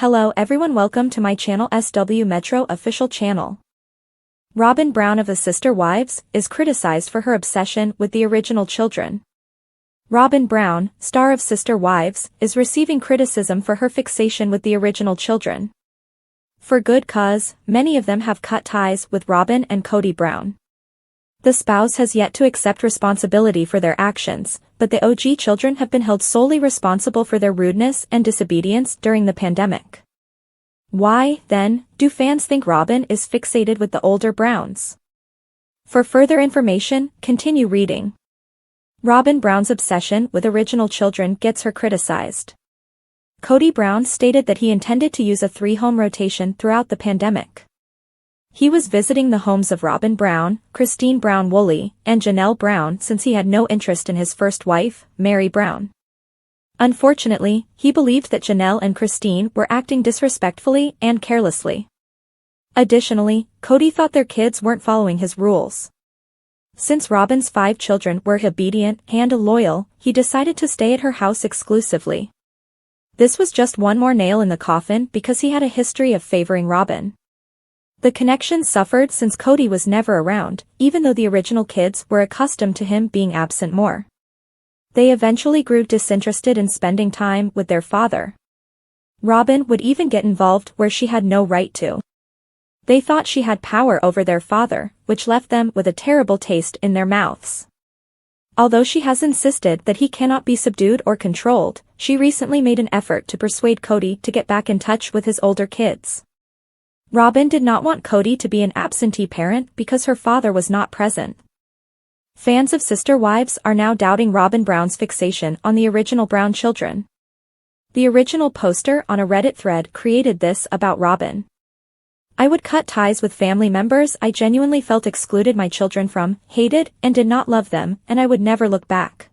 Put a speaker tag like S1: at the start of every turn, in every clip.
S1: Hello everyone, welcome to my channel SW Metro official channel. Robyn Brown of the Sister Wives is criticized for her obsession with the original children. Robyn Brown, star of Sister Wives, is receiving criticism for her fixation with the original children. For good cause, many of them have cut ties with Robyn and Kody Brown. The spouse has yet to accept responsibility for their actions, but the OG children have been held solely responsible for their rudeness and disobedience during the pandemic. Why, then, do fans think Robyn is fixated with the older Browns? For further information, continue reading. Robyn Brown's obsession with original children gets her criticized. Kody Brown stated that he intended to use a 3-home rotation throughout the pandemic. He was visiting the homes of Robyn Brown, Christine Brown-Woolley, and Janelle Brown since he had no interest in his first wife, Meri Brown. Unfortunately, he believed that Janelle and Christine were acting disrespectfully and carelessly. Additionally, Kody thought their kids weren't following his rules. Since Robyn's 5 children were obedient and loyal, he decided to stay at her house exclusively. This was just one more nail in the coffin because he had a history of favoring Robyn. The connection suffered since Kody was never around, even though the original kids were accustomed to him being absent more. They eventually grew disinterested in spending time with their father. Robyn would even get involved where she had no right to. They thought she had power over their father, which left them with a terrible taste in their mouths. Although she has insisted that he cannot be subdued or controlled, she recently made an effort to persuade Kody to get back in touch with his older kids. Robyn did not want Kody to be an absentee parent because her father was not present. Fans of Sister Wives are now doubting Robyn Brown's fixation on the original Brown children. The original poster on a Reddit thread created this about Robyn. "I would cut ties with family members I genuinely felt excluded my children from, hated, and did not love them, and I would never look back.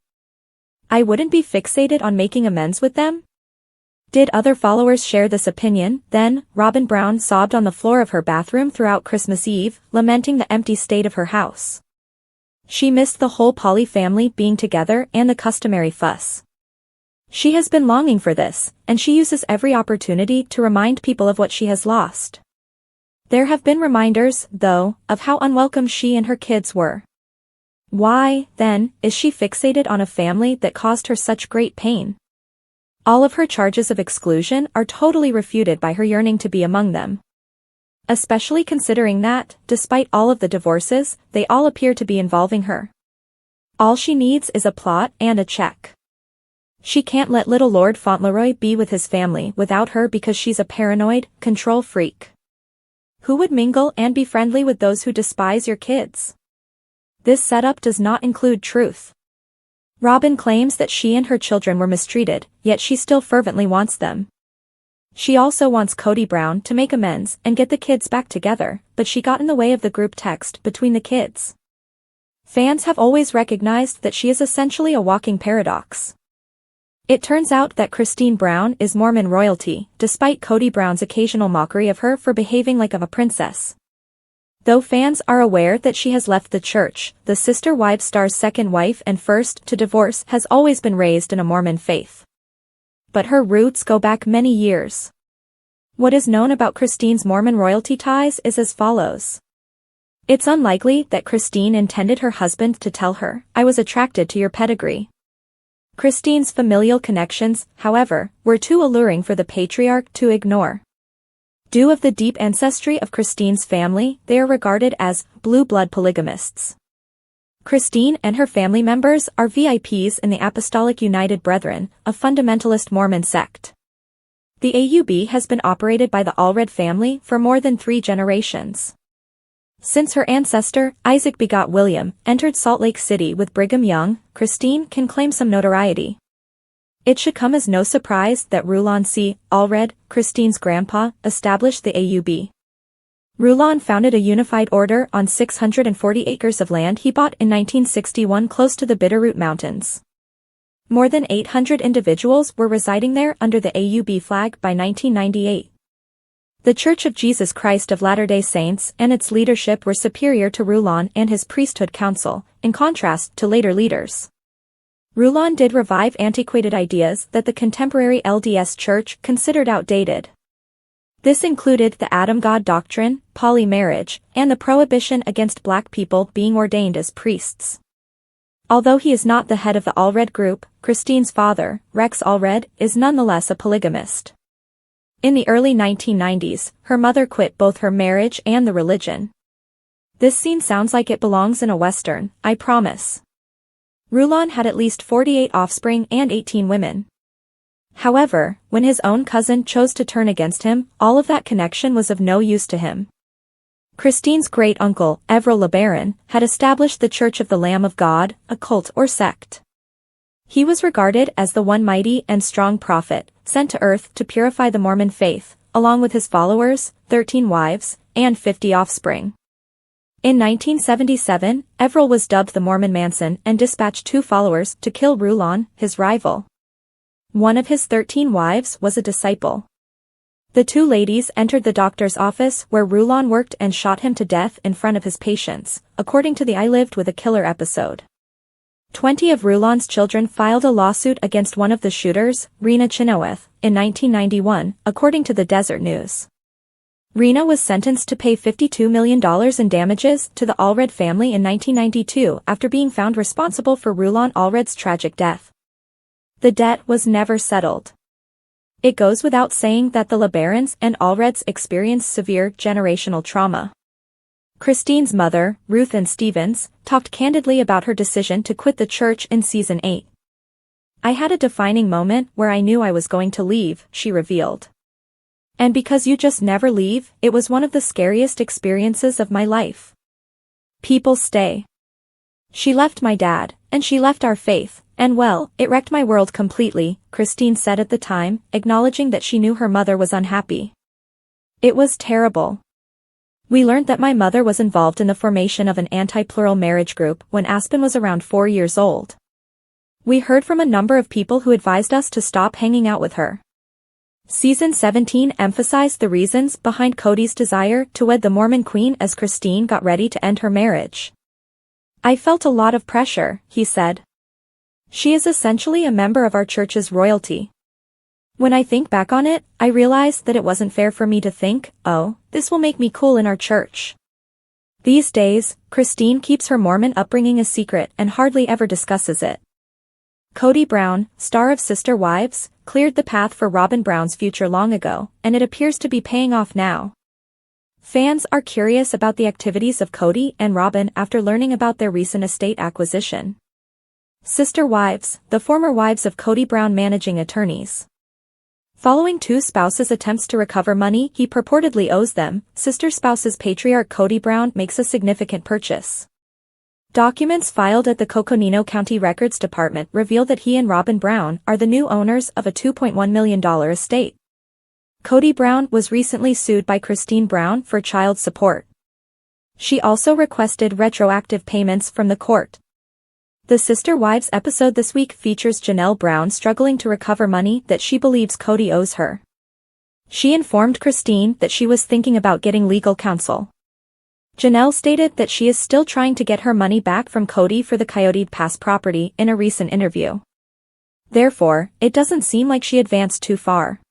S1: I wouldn't be fixated on making amends with them." Did other followers share this opinion? Then, Robyn Brown sobbed on the floor of her bathroom throughout Christmas Eve, lamenting the empty state of her house. She missed the whole Polly family being together and the customary fuss. She has been longing for this, and she uses every opportunity to remind people of what she has lost. There have been reminders, though, of how unwelcome she and her kids were. Why, then, is she fixated on a family that caused her such great pain? All of her charges of exclusion are totally refuted by her yearning to be among them. Especially considering that, despite all of the divorces, they all appear to be involving her. All she needs is a plot and a check. She can't let little Lord Fauntleroy be with his family without her because she's a paranoid, control freak. Who would mingle and be friendly with those who despise your kids? This setup does not include truth. Robyn claims that she and her children were mistreated, yet she still fervently wants them. She also wants Kody Brown to make amends and get the kids back together, but she got in the way of the group text between the kids. Fans have always recognized that she is essentially a walking paradox. It turns out that Christine Brown is Mormon royalty, despite Kody Brown's occasional mockery of her for behaving like a princess. Though fans are aware that she has left the church, the Sister Wives star's second wife and first to divorce has always been raised in a Mormon faith. But her roots go back many years. What is known about Christine's Mormon royalty ties is as follows. It's unlikely that Christine intended her husband to tell her, "I was attracted to your pedigree." Christine's familial connections, however, were too alluring for the patriarch to ignore. Due of the deep ancestry of Christine's family, they are regarded as blue blood polygamists. Christine and her family members are VIPs in the Apostolic United Brethren, a fundamentalist Mormon sect. The AUB has been operated by the Allred family for more than 3 generations. Since her ancestor, Isaac begot William, entered Salt Lake City with Brigham Young, Christine can claim some notoriety. It should come as no surprise that Rulon C. Allred, Christine's grandpa, established the AUB. Rulon founded a unified order on 640 acres of land he bought in 1961 close to the Bitterroot Mountains. More than 800 individuals were residing there under the AUB flag by 1998. The Church of Jesus Christ of Latter-day Saints and its leadership were superior to Rulon and his priesthood council, in contrast to later leaders. Rulon did revive antiquated ideas that the contemporary LDS Church considered outdated. This included the Adam God doctrine, polymarriage, and the prohibition against black people being ordained as priests. Although he is not the head of the Allred group, Christine's father, Rex Allred, is nonetheless a polygamist. In the early 1990s, her mother quit both her marriage and the religion. This scene sounds like it belongs in a western, I promise. Rulon had at least 48 offspring and 18 women. However, when his own cousin chose to turn against him, all of that connection was of no use to him. Christine's great-uncle, Evril LeBaron, had established the Church of the Lamb of God, a cult or sect. He was regarded as the one mighty and strong prophet, sent to earth to purify the Mormon faith, along with his followers, 13 wives, and 50 offspring. In 1977, Evril was dubbed the Mormon Manson and dispatched 2 followers to kill Rulon, his rival. One of his 13 wives was a disciple. The 2 ladies entered the doctor's office where Rulon worked and shot him to death in front of his patients, according to the I Lived with a Killer episode. 20 of Rulon's children filed a lawsuit against one of the shooters, Rena Chenoweth, in 1991, according to the Desert News. Rena was sentenced to pay $52 million in damages to the Allred family in 1992 after being found responsible for Rulon Allred's tragic death. The debt was never settled. It goes without saying that the LeBarons and Allreds experienced severe generational trauma. Christine's mother, Ruth Ann Stevens, talked candidly about her decision to quit the church in season 8. "I had a defining moment where I knew I was going to leave," she revealed. "And because you just never leave, it was one of the scariest experiences of my life. People stay. She left my dad, and she left our faith, and well, it wrecked my world completely," Christine said at the time, acknowledging that she knew her mother was unhappy. "It was terrible. We learned that my mother was involved in the formation of an anti-plural marriage group when Aspen was around 4 years old. We heard from a number of people who advised us to stop hanging out with her." Season 17 emphasized the reasons behind Kody's desire to wed the Mormon queen as Christine got ready to end her marriage. "I felt a lot of pressure," he said. "She is essentially a member of our church's royalty. When I think back on it, I realize that it wasn't fair for me to think, oh, this will make me cool in our church." These days, Christine keeps her Mormon upbringing a secret and hardly ever discusses it. Kody Brown, star of Sister Wives, cleared the path for Robyn Brown's future long ago, and it appears to be paying off now. Fans are curious about the activities of Kody and Robyn after learning about their recent estate acquisition. Sister Wives, the former wives of Kody Brown managing attorneys. Following 2 spouses' attempts to recover money he purportedly owes them, sister spouse's patriarch Kody Brown makes a significant purchase. Documents filed at the Coconino County Records Department reveal that he and Robyn Brown are the new owners of a $2.1 million estate. Kody Brown was recently sued by Christine Brown for child support. She also requested retroactive payments from the court. The Sister Wives episode this week features Janelle Brown struggling to recover money that she believes Kody owes her. She informed Christine that she was thinking about getting legal counsel. Janelle stated that she is still trying to get her money back from Kody for the Coyote Pass property in a recent interview. Therefore, it doesn't seem like she advanced too far.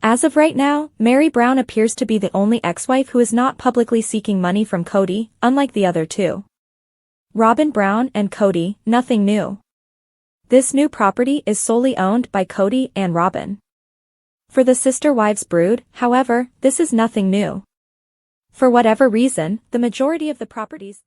S1: As of right now, Meri Brown appears to be the only ex-wife who is not publicly seeking money from Kody, unlike the other 2. Robyn Brown and Kody, nothing new. This new property is solely owned by Kody and Robyn. For the Sister Wives brood, however, this is nothing new. For whatever reason, the majority of the properties